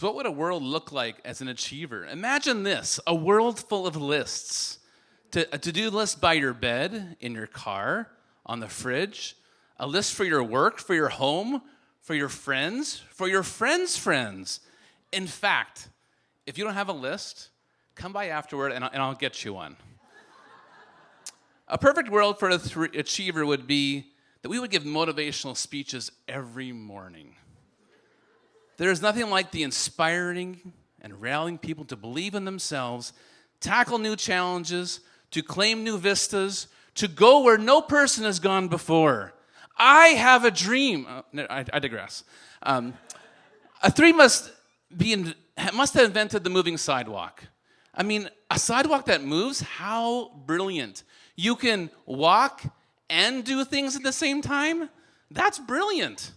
So what would a world look like as an achiever? Imagine this, a world full of lists. A to-do list by your bed, in your car, on the fridge, a list for your work, for your home, for your friends' friends. In fact, if you don't have a list, come by afterward and I'll get you one. A perfect world for an achiever would be that we would give motivational speeches every morning. There is nothing like the inspiring and rallying people to believe in themselves, tackle new challenges, to claim new vistas, to go where no person has gone before. I have a dream. I digress. A three must have invented the moving sidewalk. I mean, a sidewalk that moves, how brilliant. You can walk and do things at the same time? That's brilliant.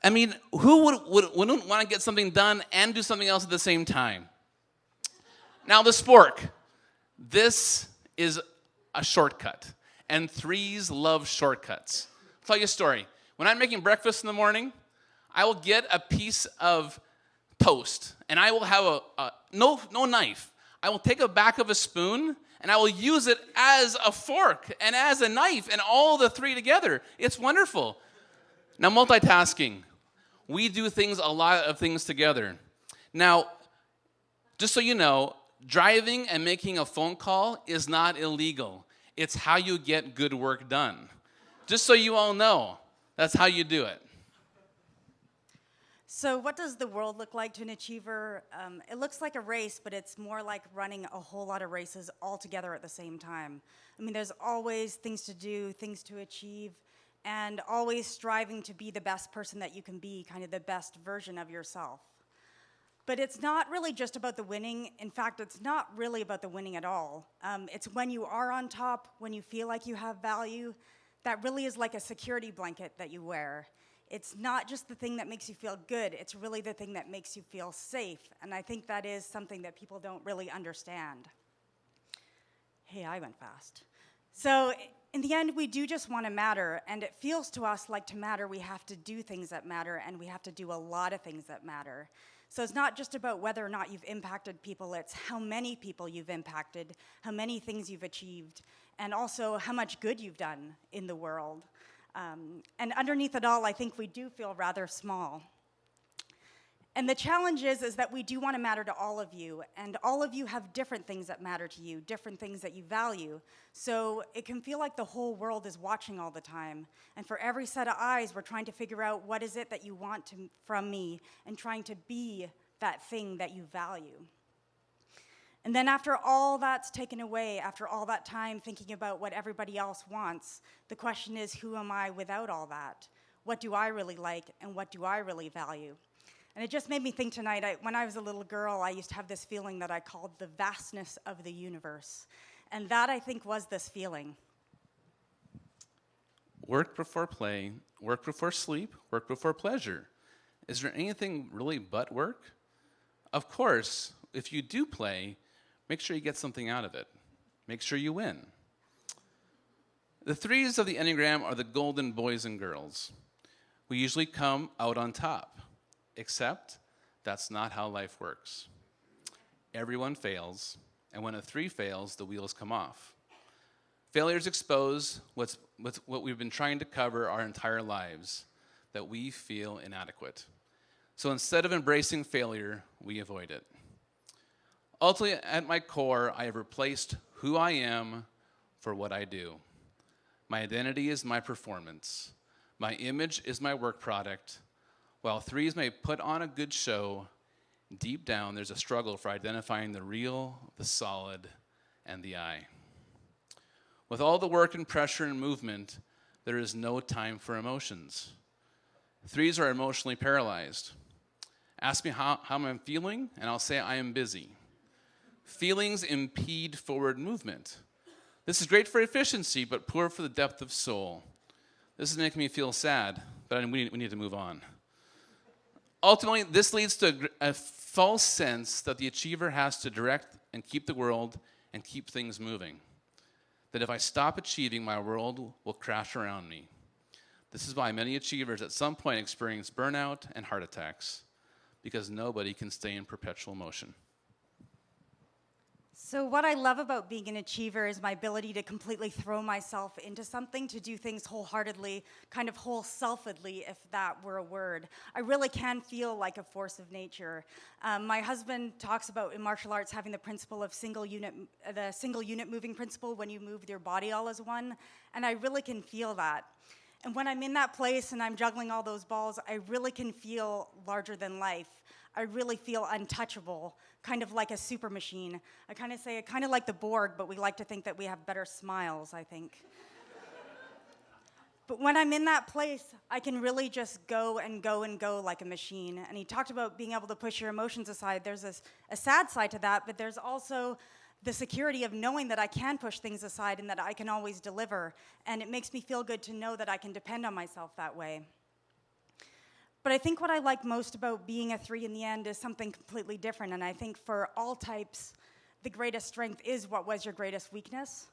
I mean, who wouldn't want to get something done and do something else at the same time? Now, the spork. This is a shortcut, and threes love shortcuts. I'll tell you a story. When I'm making breakfast in the morning, I will get a piece of toast, and I will have no knife. I will take a back of a spoon, and I will use it as a fork and as a knife, and all the three together. It's wonderful. Now, multitasking. We do a lot of things together. Now, just so you know, driving and making a phone call is not illegal. It's how you get good work done. Just so you all know, that's how you do it. So what does the world look like to an achiever? It looks like a race, but it's more like running a whole lot of races all together at the same time. I mean, there's always things to do, things to achieve, and always striving to be the best person that you can be, kind of the best version of yourself. But it's not really just about the winning. In fact, it's not really about the winning at all. It's when you are on top, when you feel like you have value, that really is like a security blanket that you wear. It's not just the thing that makes you feel good, it's really the thing that makes you feel safe. And I think that is something that people don't really understand. Hey, I went fast. So in the end, we do just want to matter, and it feels to us like to matter, we have to do things that matter, and we have to do a lot of things that matter. So it's not just about whether or not you've impacted people, it's how many people you've impacted, how many things you've achieved, and also how much good you've done in the world. And underneath it all, I think we do feel rather small. And the challenge is that we do want to matter to all of you, and all of you have different things that matter to you, different things that you value. So it can feel like the whole world is watching all the time. And for every set of eyes, we're trying to figure out what is it that you want from me, and trying to be that thing that you value. And then after all that's taken away, after all that time thinking about what everybody else wants, the question is, who am I without all that? What do I really like, and what do I really value? And it just made me think tonight, when I was a little girl, I used to have this feeling that I called the vastness of the universe. And that, I think, was this feeling. Work before play, work before sleep, work before pleasure. Is there anything really but work? Of course, if you do play, make sure you get something out of it. Make sure you win. The threes of the Enneagram are the golden boys and girls. We usually come out on top. Except that's not how life works. Everyone fails, and when a three fails, the wheels come off. Failures expose what we've been trying to cover our entire lives, that we feel inadequate. So instead of embracing failure, we avoid it. Ultimately, at my core, I have replaced who I am for what I do. My identity is my performance. My image is my work product. While threes may put on a good show, deep down there's a struggle for identifying the real, the solid, and the I. With all the work and pressure and movement, there is no time for emotions. Threes are emotionally paralyzed. Ask me how I'm feeling, and I'll say I am busy. Feelings impede forward movement. This is great for efficiency, but poor for the depth of soul. This is making me feel sad, but we need to move on. Ultimately, this leads to a false sense that the achiever has to direct and keep the world and keep things moving. That if I stop achieving, my world will crash around me. This is why many achievers at some point experience burnout and heart attacks. because nobody can stay in perpetual motion. So what I love about being an achiever is my ability to completely throw myself into something, to do things wholeheartedly, kind of whole-selfedly, if that were a word. I really can feel like a force of nature. My husband talks about in martial arts having the principle of the single unit moving principle, when you move your body all as one, and I really can feel that. And when I'm in that place and I'm juggling all those balls, I really can feel larger than life. I really feel untouchable, kind of like a super machine. I kind of say, kind of like the Borg, but we like to think that we have better smiles, I think. But when I'm in that place, I can really just go and go and go like a machine. And he talked about being able to push your emotions aside. There's a sad side to that, but there's also the security of knowing that I can push things aside and that I can always deliver. And it makes me feel good to know that I can depend on myself that way. But I think what I like most about being a 3 in the end is something completely different. And I think for all types, the greatest strength is what was your greatest weakness.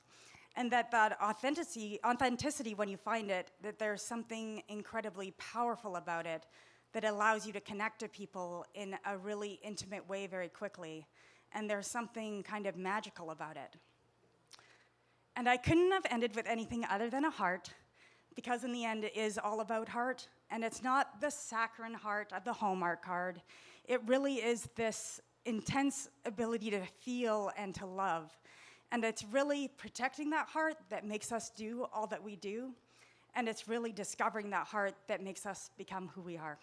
And that authenticity, when you find it, that there's something incredibly powerful about it that allows you to connect to people in a really intimate way very quickly. And there's something kind of magical about it. And I couldn't have ended with anything other than a heart, because in the end it is all about heart. And it's not the saccharine heart of the Hallmark card. It really is this intense ability to feel and to love. And it's really protecting that heart that makes us do all that we do. And it's really discovering that heart that makes us become who we are.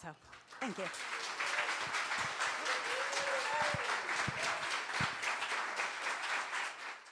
So, thank you.